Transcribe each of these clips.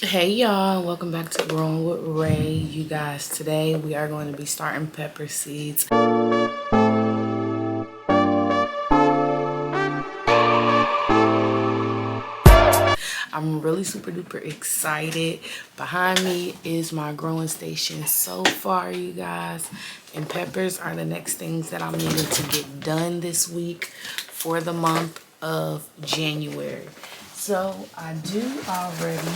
Hey y'all, welcome back to Growing with Ray. You guys, today we are going to be starting pepper seeds. I'm really super duper excited. Behind me is my growing station so far, you guys. And peppers are the next things that I'm needing to get done this week for the month of January. So I do already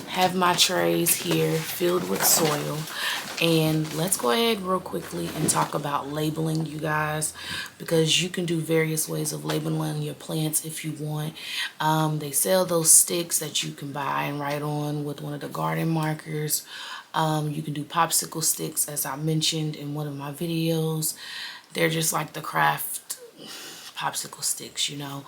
have my trays here filled with soil, and let's go ahead real quickly and talk about labeling, you guys, because you can do various ways of labeling your plants if you want. They sell those sticks that you can buy and write on with one of the garden markers. You can do popsicle sticks, as I mentioned in one of my videos. They're just like the craft popsicle sticks, you know.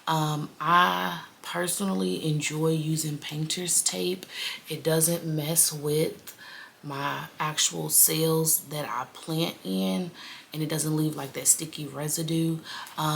I personally enjoy using painter's tape. It doesn't mess with my actual cells that I plant in, and it doesn't leave like that sticky residue.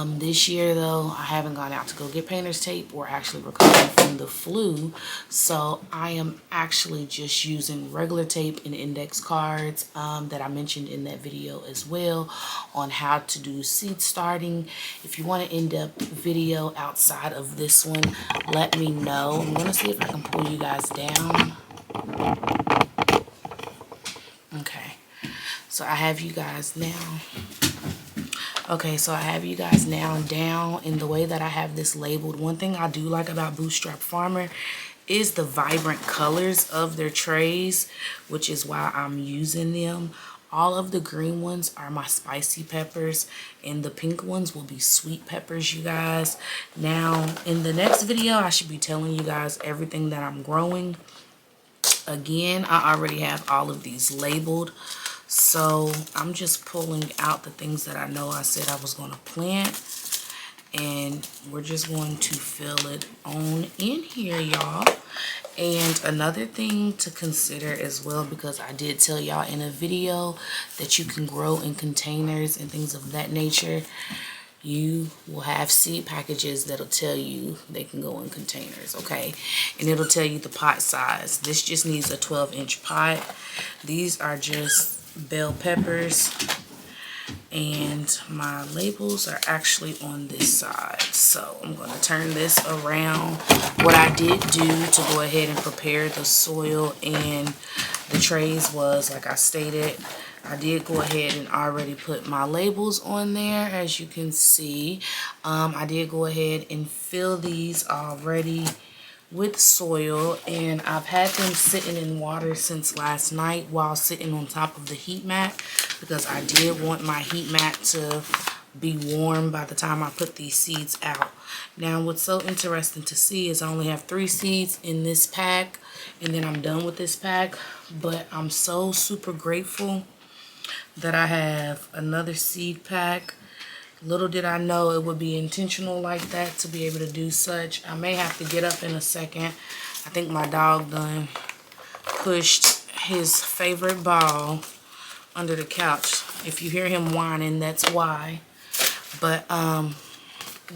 This year though, I haven't gone out to go get painter's tape. We're actually recovering from the flu, so I am actually just using regular tape and index cards that I mentioned in that video as well on how to do seed starting. If you want an in-depth video outside of this one, let me know. I'm gonna see if I can pull you guys down. Okay, so I have you guys now. Okay, so I have you guys now down in the way that I have this labeled. One thing I do like about Bootstrap Farmer is the vibrant colors of their trays, which is why I'm using them. All of the green ones are my spicy peppers, and the pink ones will be sweet peppers, you guys. Now, in the next video, I should be telling you guys everything that I'm growing. Again, I already have all of these labeled, so I'm just pulling out the things that I know I said I was going to plant, and we're just going to fill it on in here, y'all. And another thing to consider as well, because I did tell y'all in a video that you can grow in containers and things of that nature, you will have seed packages that'll tell you they can go in containers, okay? And it'll tell you the pot size. This just needs a 12-inch pot. These are just bell peppers, and my labels are actually on this side. So I'm going to turn this around. What I did do to go ahead and prepare the soil and the trays was, like I stated, I did go ahead and already put my labels on there, as you can see. I did go ahead and fill these already with soil, and I've had them sitting in water since last night while sitting on top of the heat mat, because I did want my heat mat to be warm by the time I put these seeds out. Now, what's so interesting to see is I only have 3 seeds in this pack, and then I'm done with this pack. But I'm so super grateful that I have another seed pack. Little did I know it would be intentional like that to be able to do such. I may have to get up in a second. I think my dog done pushed his favorite ball under the couch. If you hear him whining, that's why. But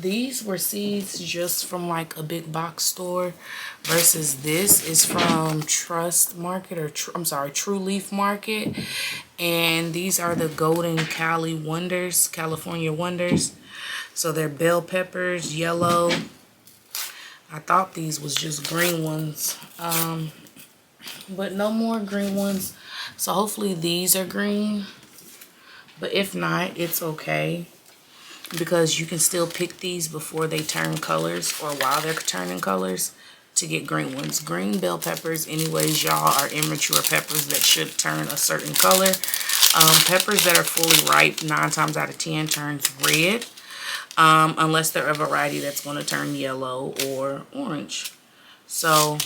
these were seeds just from like a big box store, versus this is from Trust Market, or True Leaf Market. And these are the Golden California Wonders. So they're bell peppers, yellow. I thought these was just green ones, but no more green ones. So hopefully these are green, but if not, it's okay, because you can still pick these before they turn colors, or while they're turning colors, to get green ones. Green bell peppers, anyways, y'all, are immature peppers that should turn a certain color. Peppers that are fully ripe, 9 times out of 10 turns red, unless they're a variety that's going to turn yellow or orange. So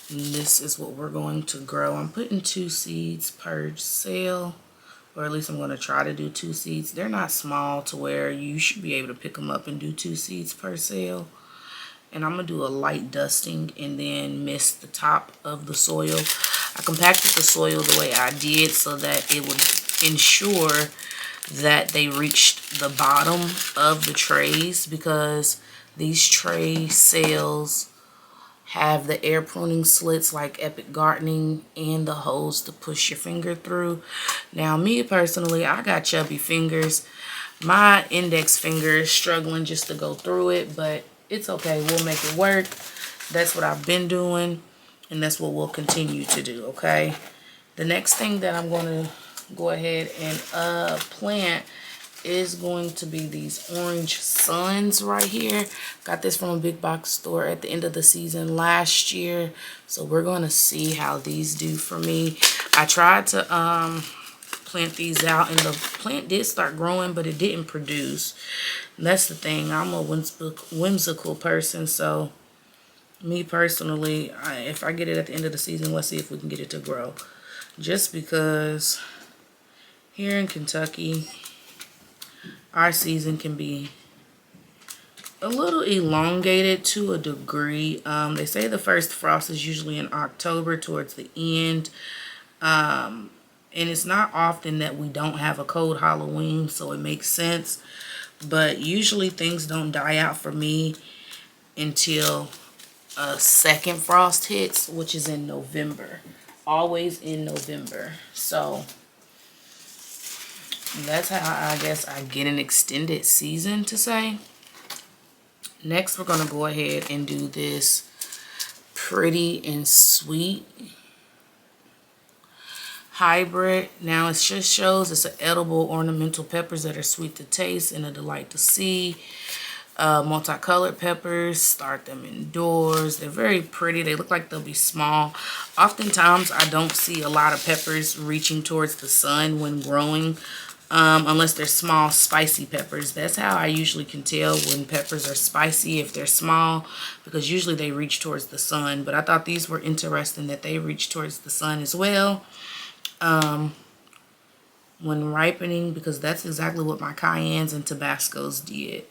this is what we're going to grow. I'm putting 2 seeds per cell, or at least I'm going to try to do 2 seeds. They're not small to where you should be able to pick them up and do 2 seeds per cell. And I'm going to do a light dusting and then mist the top of the soil. I compacted the soil the way I did so that it would ensure that they reached the bottom of the trays, because these tray sales have the air pruning slits like Epic Gardening and the holes to push your finger through. Now, me personally, I got chubby fingers. My index finger is struggling just to go through it, but it's okay. We'll make it work. That's what I've been doing, and that's what we'll continue to do, okay? The next thing that I'm going to go ahead and plant is going to be these orange suns right here. Got this from a big box store at the end of the season last year, so we're going to see how these do for me. I tried to plant these out, and the plant did start growing, but it didn't produce. And that's the thing. I'm a whimsical person, so me personally, if I get it at the end of the season, let's see if we can get it to grow. Just because here in Kentucky, our season can be a little elongated to a degree. They say the first frost is usually in October towards the end. And it's not often that we don't have a cold Halloween, so it makes sense. But usually things don't die out for me until a second frost hits, which is in November. Always in November. So that's how I guess I get an extended season, to say. Next, we're going to go ahead and do this Pretty and Sweet hybrid. Now, it just shows it's an edible ornamental peppers that are sweet to taste and a delight to see. Multicolored peppers, start them indoors. They're very pretty. They look like they'll be small. Oftentimes, I don't see a lot of peppers reaching towards the sun when growing. Unless they're small, spicy peppers. That's how I usually can tell when peppers are spicy, if they're small, because usually they reach towards the sun. But I thought these were interesting that they reach towards the sun as well when ripening, because that's exactly what my cayennes and tabascos did.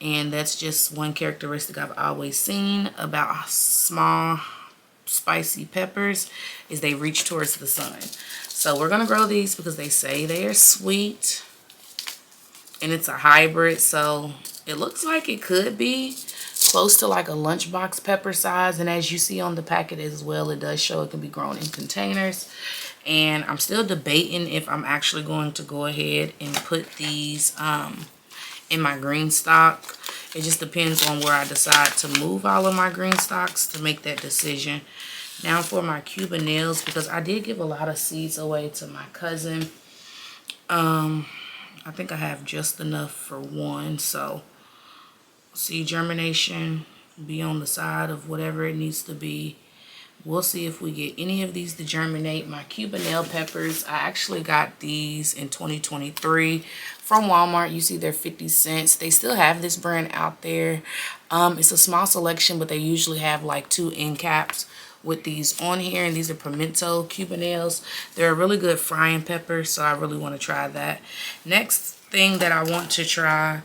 And that's just one characteristic I've always seen about small, spicy peppers, is they reach towards the sun. So we're going to grow these because they say they are sweet. And it's a hybrid, so it looks like it could be close to like a lunchbox pepper size. And as you see on the packet as well, it does show it can be grown in containers. And I'm still debating if I'm actually going to go ahead and put these in my green stock. It just depends on where I decide to move all of my green stocks to make that decision. Now for my Cuban nails, because I did give a lot of seeds away to my cousin. I think I have just enough for one. So seed germination be on the side of whatever it needs to be. We'll see if we get any of these to germinate. My Cuban nail peppers, I actually got these in 2023 from Walmart. You see they're 50 cents. They still have this brand out there. It's a small selection, but they usually have like 2 end caps with these on here, and these are pimento Cuban nails. They're a really good frying pepper, so I really want to try that. Next thing that I want to try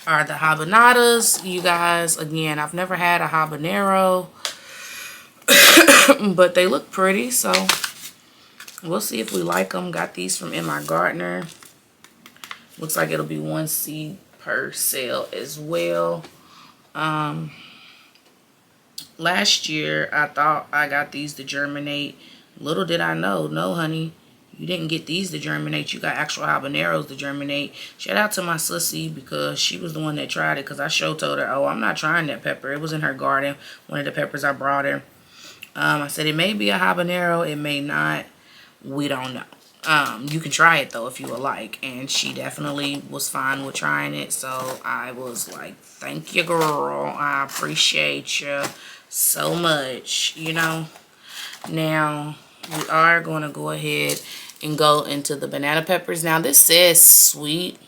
are the habanadas. You guys, again, I've never had a habanero, but they look pretty, so we'll see if we like them. Got these from In My Gardener. Looks like it'll be 1 seed per sale as well. Last year, I thought I got these to germinate. Little did I know, no, honey, you didn't get these to germinate. You got actual habaneros to germinate. Shout out to my sissy, because she was the one that tried it, because I told her, oh, I'm not trying that pepper. It was in her garden, one of the peppers I brought her. I said it may be a habanero, it may not. We don't know. You can try it though if you would like, and she definitely was fine with trying it. So I was like, thank you, girl. I appreciate you so much, you know. Now we are going to go ahead and go into the banana peppers. Now this says sweet.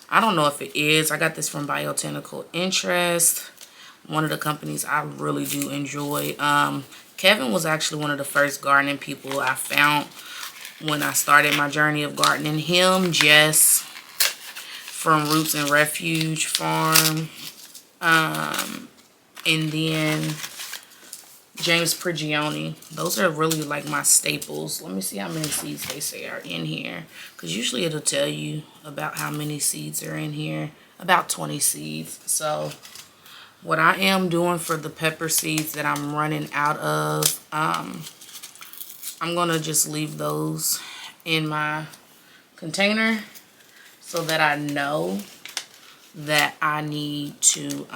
I don't know if it is. I got this from Botanical Interest, one of the companies I really do enjoy. Kevin was actually one of the first gardening people I found when I started my journey of gardening. Him, Jess from Roots and Refuge Farm, and then James Prigioni. Those are really like my staples. Let me see how many seeds they say are in here, because usually it'll tell you about how many seeds are in here. About 20 seeds. So what I am doing for the pepper seeds that I'm running out of, I'm gonna just leave those in my container so that I know that I need to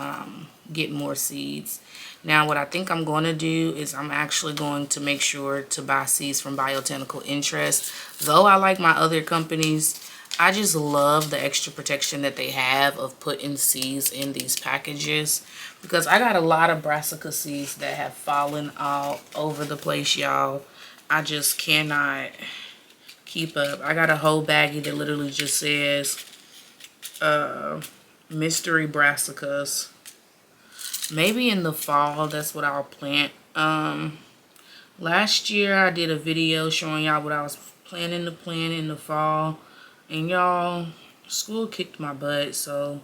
get more seeds. Now what I think I'm going to do is I'm actually going to make sure to buy seeds from Botanical Interest. Though I like my other companies, I just love the extra protection that they have of putting seeds in these packages, because I got a lot of brassica seeds that have fallen all over the place, y'all. I just cannot keep up. I got a whole baggie that literally just says mystery brassicas. Maybe in the fall, that's what I'll plant. Last year I did a video showing y'all what I was planning to plant in the fall, and y'all, school kicked my butt. So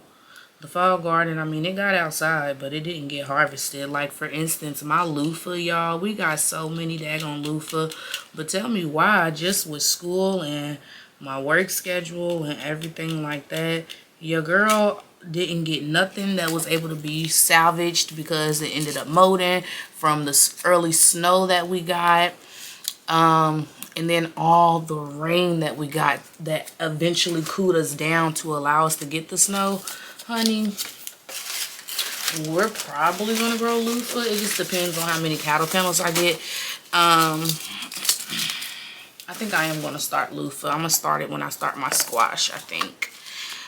the fall garden, I mean, it got outside, but it didn't get harvested. Like, for instance, my loofah, y'all, we got so many daggone loofah, but tell me why, just with school and my work schedule and everything like that, your girl didn't get nothing that was able to be salvaged because it ended up molding from the early snow that we got. And then all the rain that we got that eventually cooled us down to allow us to get the snow. Honey, we're probably going to grow loofah. It just depends on how many cattle panels I get. I think I am going to start loofah. I'm going to start it when I start my squash, I think.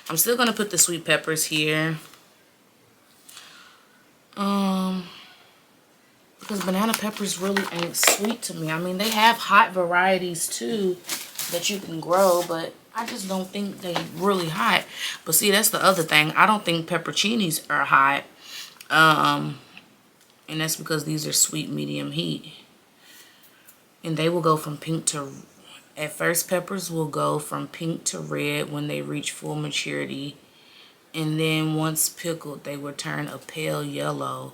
I'm still going to put the sweet peppers here. Because banana peppers really ain't sweet to me. I mean, they have hot varieties too that you can grow, but I just don't think they really hot. But see, that's the other thing. I don't think pepperoncinis are hot. And that's because these are sweet medium heat. And they will go from pink to... At first, peppers will go from pink to red when they reach full maturity. And then once pickled, they will turn a pale yellow.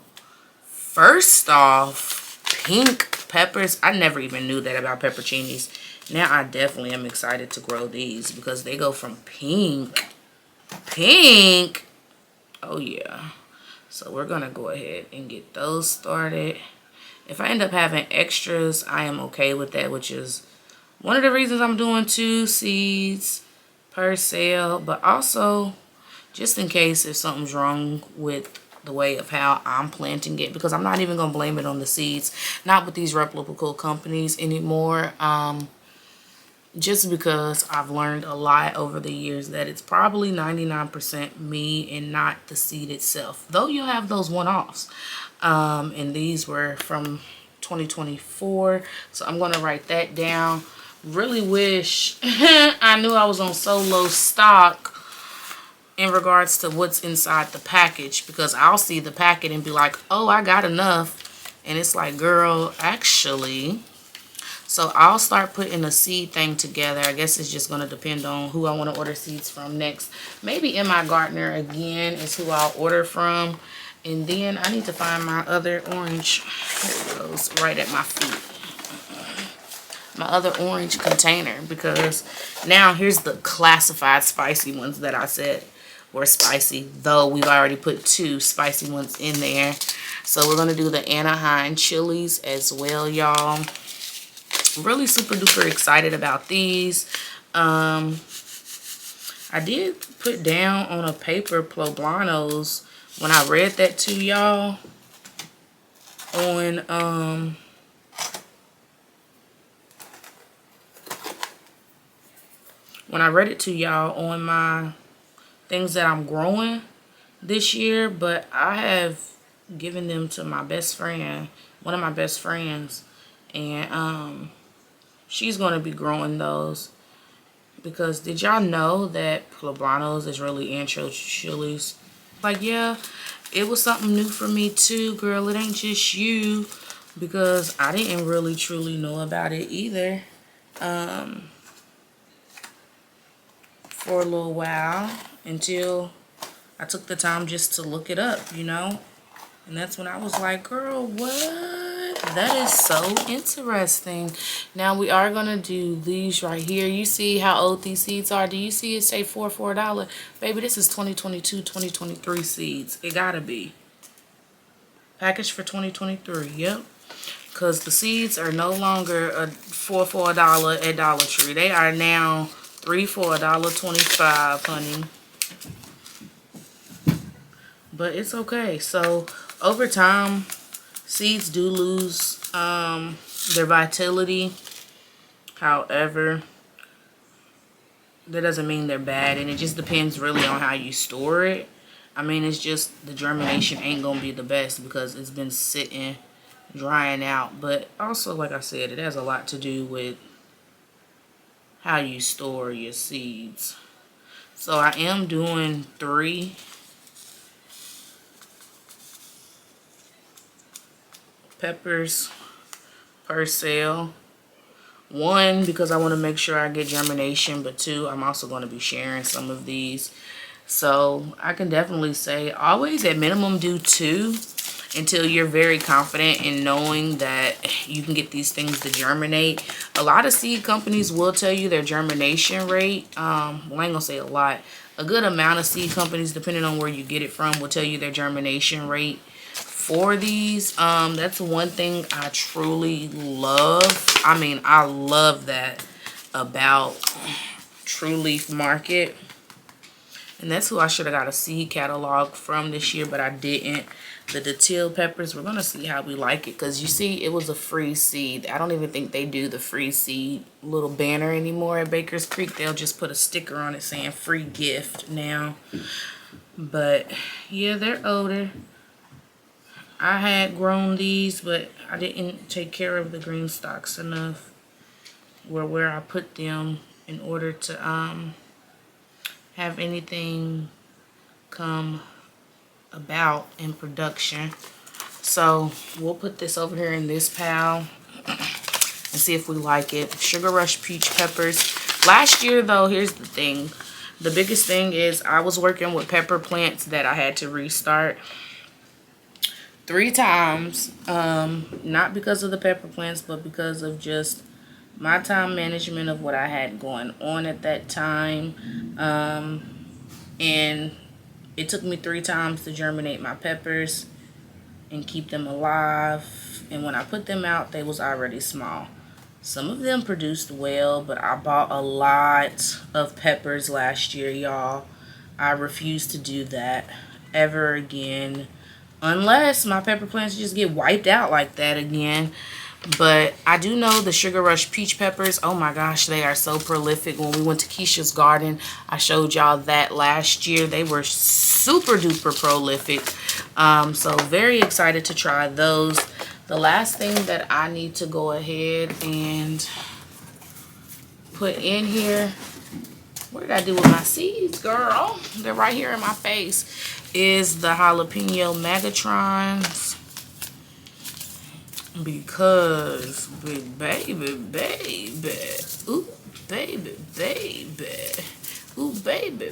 First off, pink peppers, I never even knew that about pepperoncinis. Now I definitely am excited to grow these because they go from pink. Oh yeah. So we're going to go ahead and get those started. If I end up having extras, I am okay with that, which is one of the reasons I'm doing 2 seeds per sale. But also, just in case if something's wrong with the way of how I'm planting it, because I'm not even going to blame it on the seeds. Not with these reputable companies anymore. Just because I've learned a lot over the years that it's probably 99% me and not the seed itself. Though you'll have those one-offs. And these were from 2024. So I'm going to write that down. Really wish I knew I was on so low stock in regards to what's inside the package, because I'll see the packet and be like, oh, I got enough, and it's like, girl, actually. So I'll start putting a seed thing together. I guess it's just going to depend on who I want to order seeds from next. Maybe In My Gardener again is who I'll order from. And then I need to find my other orange. Here it goes, right at my feet. My other orange container, because now here's the classified spicy ones that I said were spicy, though we've already put 2 spicy ones in there. So we're going to do the Anaheim chilies as well, y'all. Really super duper excited about these. I did put down on a paper poblanos when I read that to y'all on when I read it to y'all on my things that I'm growing this year, but I have given them to my best friend, one of my best friends, and she's going to be growing those, because did y'all know that poblanos is really intro chilies? Like, yeah, it was something new for me too, girl. It ain't just you, because I didn't really truly know about it either for a little while, until I took the time just to look it up, you know. And that's when I was like, girl, what? That is so interesting. Now we are gonna do these right here. You see how old these seeds are? Do you see it say for $4? Baby, this is 2022, 2023 seeds. It gotta be. Package for 2023, yep. Because the seeds are no longer for $4 at Dollar Tree. They are now 3 for $1.25, honey. But it's okay. So over time, seeds do lose their vitality. However, that doesn't mean they're bad, and it just depends really on how you store it. I mean, it's just the germination ain't gonna be the best because it's been sitting, drying out. But also, like I said, it has a lot to do with how you store your seeds. So I am doing 3 peppers per sale. 1, because I want to make sure I get germination, but 2, I'm also going to be sharing some of these. So I can definitely say always at minimum do 2 until you're very confident in knowing that you can get these things to germinate. A lot of seed companies will tell you their germination rate. Well, I ain't gonna say a lot. A good amount of seed companies, depending on where you get it from, will tell you their germination rate for these. That's one thing I truly love. I mean, I love that about True Leaf Market. And that's who I should have got a seed catalog from this year, but I didn't. The Datil peppers, we're going to see how we like it. Because you see, it was a free seed. I don't even think they do the free seed little banner anymore at Baker's Creek. They'll just put a sticker on it saying free gift now. But, yeah, they're older. I had grown these, but I didn't take care of the green stalks enough where I put them in order to have anything come about in production. So we'll put this over here in this pile and see if we like it. Sugar Rush Peach Peppers. Last year though, here's the thing. The biggest thing is I was working with pepper plants that I had to restart 3 times. Not because of the pepper plants, but because of just my time management of what I had going on at that time. And it took me 3 times to germinate my peppers and keep them alive. And when I put them out, they was already small. Some of them produced well, but I bought a lot of peppers last year, y'all. I refuse to do that ever again, unless my pepper plants just get wiped out like that again. But I do know the Sugar Rush Peach Peppers, oh my gosh, they are so prolific. When we went to Keisha's garden, I showed y'all that last year. They were super duper prolific. So very excited to try those. The last thing that I need to go ahead and put in here, what did I do with my seeds, girl? They're right here in my face, is the jalapeno Megatrons. Because, big baby, ooh, baby, ooh, baby.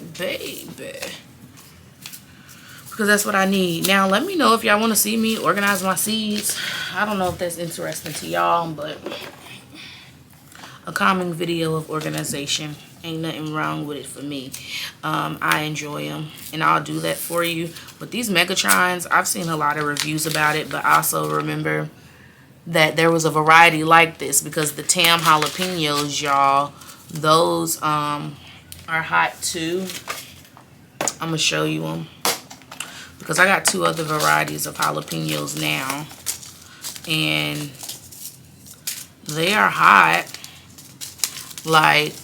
Because that's what I need. Now, let me know if y'all want to see me organize my seeds. I don't know if that's interesting to y'all, but a common video of organization. Ain't nothing wrong with it for me. I enjoy them, and I'll do that for you. But these Megatrons, I've seen a lot of reviews about it, but I also remember that there was a variety like this, because the Tam jalapenos, y'all, those are hot too. I'm gonna show you them because I got 2 other varieties of jalapenos now, and they are hot. Like,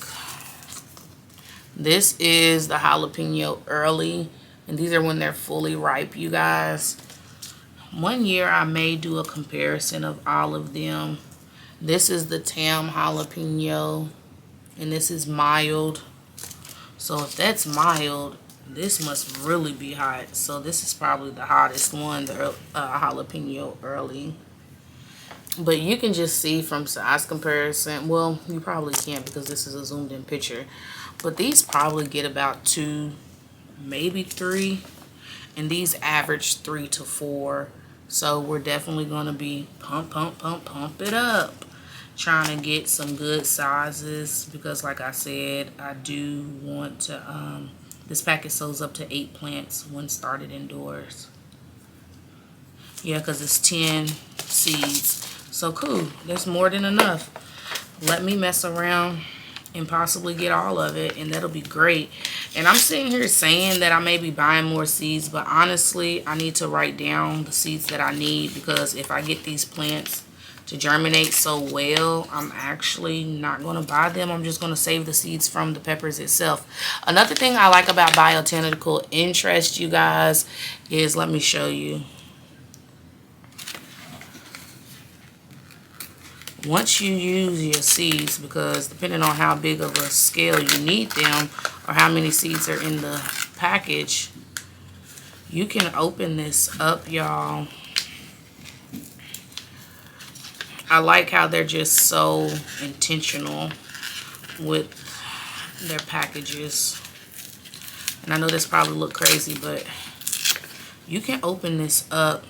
this is the jalapeno early, and these are when they're fully ripe, you guys. One year I may do a comparison of all of them. This is the Tam jalapeno, and this is mild. So if that's mild, this must really be hot. So this is probably the hottest one, the jalapeno early. But you can just see from size comparison. Well, you probably can't because this is a zoomed in picture. But these probably get about 2, maybe 3. And these average 3 to 4. So we're definitely going to be pump it up, trying to get some good sizes, because like I said, I do want to this packet sews up to 8 plants when started indoors. Yeah, because it's 10 seeds. So cool, that's more than enough. Let me mess around and possibly get all of it, and that'll be great. And I'm sitting here saying that I may be buying more seeds, but honestly I need to write down the seeds that I need, because if I get these plants to germinate so well, I'm actually not going to buy them. I'm just going to save the seeds from the peppers itself. Another thing I like about botanical interest, you guys, is, let me show you. Once you use your seeds, because depending on how big of a scale you need them or how many seeds are in the package, you can open this up, y'all. I like how they're just so intentional with their packages. And I know this probably look crazy, but you can open this up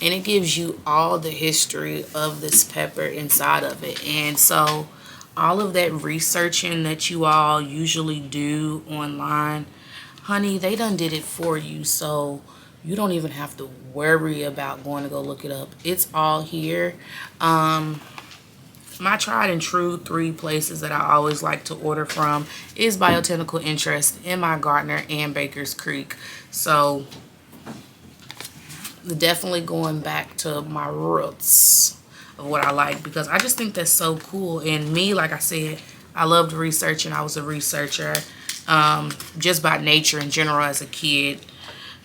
and it gives you all the history of this pepper inside of it. And so all of that researching that you all usually do online, honey, they done did it for you. So you don't even have to worry about going to go look it up. It's all here. My tried and true 3 places that I always like to order from is Botanical Interest, M.I. Gardner, and Baker's Creek. So definitely going back to my roots of what I like, because I just think that's so cool. And me, like I said, I loved researching. I was a researcher just by nature in general as a kid.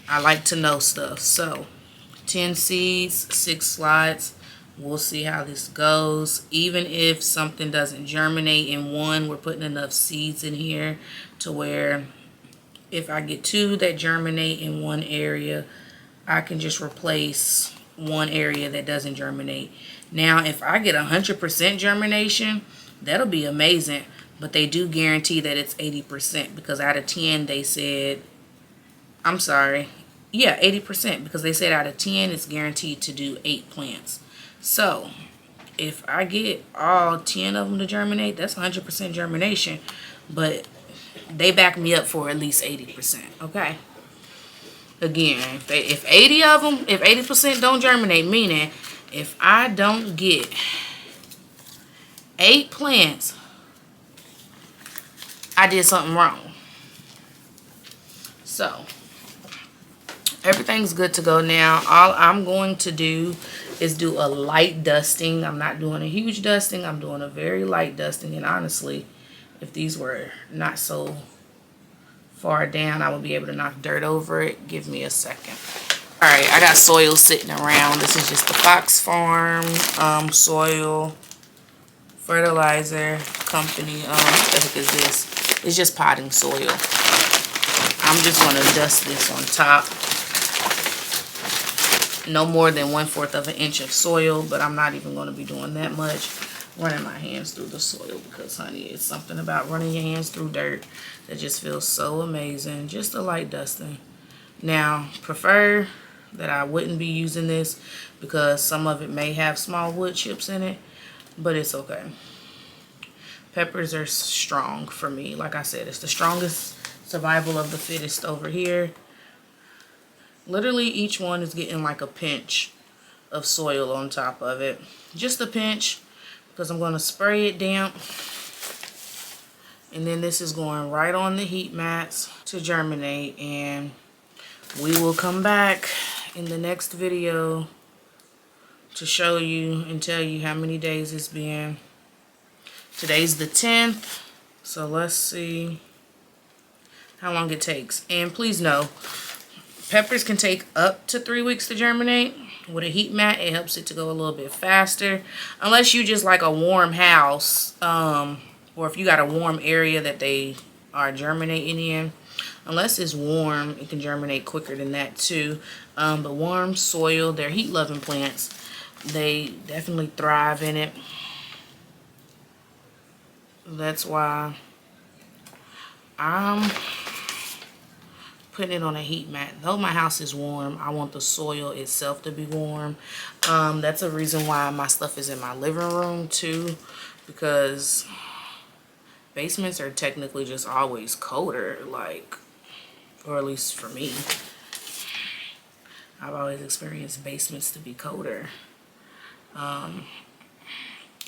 I like to know stuff. So 10 seeds, 6 slides. We'll see how this goes. Even if something doesn't germinate in one, we're putting enough seeds in here to where if I get 2 that germinate in one area, I can just replace one area that doesn't germinate. Now, if I get 100% germination, that'll be amazing. But they do guarantee that it's 80%, because out of 10, they said, I'm sorry, yeah, 80%, because they said out of 10, it's guaranteed to do 8 plants. So if I get all 10 of them to germinate, that's 100% germination. But they back me up for at least 80%, okay? Again, if 80 of them, if 80% don't germinate, meaning if I don't get 8 plants, I did something wrong. So everything's good to go now. All I'm going to do is do a light dusting. I'm not doing a huge dusting. I'm doing a very light dusting. And honestly, if these were not so far down, I would be able to knock dirt over it. Give me a second. All right, I got soil sitting around. This is just the Fox Farm soil fertilizer company. What the heck is this? It's just potting soil. I'm just going to dust this on top. No more than 1/4 of an inch of soil, but I'm not even going to be doing that much. Running my hands through the soil, because honey, it's something about running your hands through dirt that just feels so amazing. Just a light dusting. Now, prefer that I wouldn't be using this, because some of it may have small wood chips in it, but it's okay. Peppers are strong for me. Like I said, it's the strongest survival of the fittest over here. Literally each one is getting like a pinch of soil on top of it. Just a pinch, because I'm going to spray it damp. And then this is going right on the heat mats to germinate. And we will come back in the next video to show you and tell you how many days it's been. Today's the 10th. So let's see how long it takes. And please know, peppers can take up to 3 weeks to germinate. With a heat mat, it helps it to go a little bit faster. Unless you just like a warm house, or if you got a warm area that they are germinating in. Unless it's warm, it can germinate quicker than that too. But warm soil, they're heat-loving plants. They definitely thrive in it. That's why I'm putting it on a heat mat. Though my house is warm, I want the soil itself to be warm. That's a reason why my stuff is in my living room too, because basements are technically just always colder, like, or at least for me. I've always experienced basements to be colder.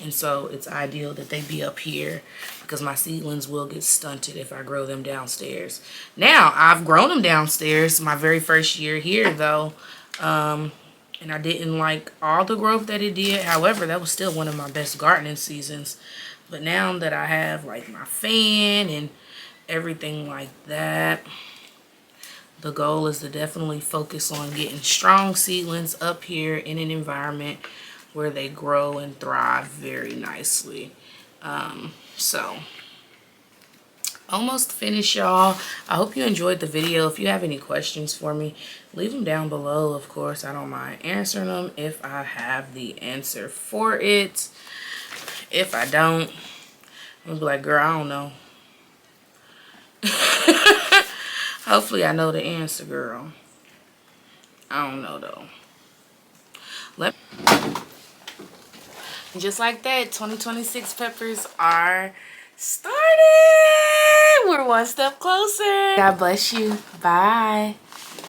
And so it's ideal that they be up here because my seedlings will get stunted if I grow them downstairs. Now, I've grown them downstairs my very first year here though. And I didn't like all the growth that it did. However, that was still one of my best gardening seasons. But now that I have like my fan and everything like that, the goal is to definitely focus on getting strong seedlings up here in an environment where they grow and thrive very nicely. So almost finished, y'all. I hope you enjoyed the video. If you have any questions for me, leave them down below. Of course, I don't mind answering them if I have the answer for it. If I don't, I'm gonna be like, girl, I don't know. Hopefully I know the answer, girl. I don't know though. Just like that, 2026 peppers are started. We're one step closer. God bless you. Bye.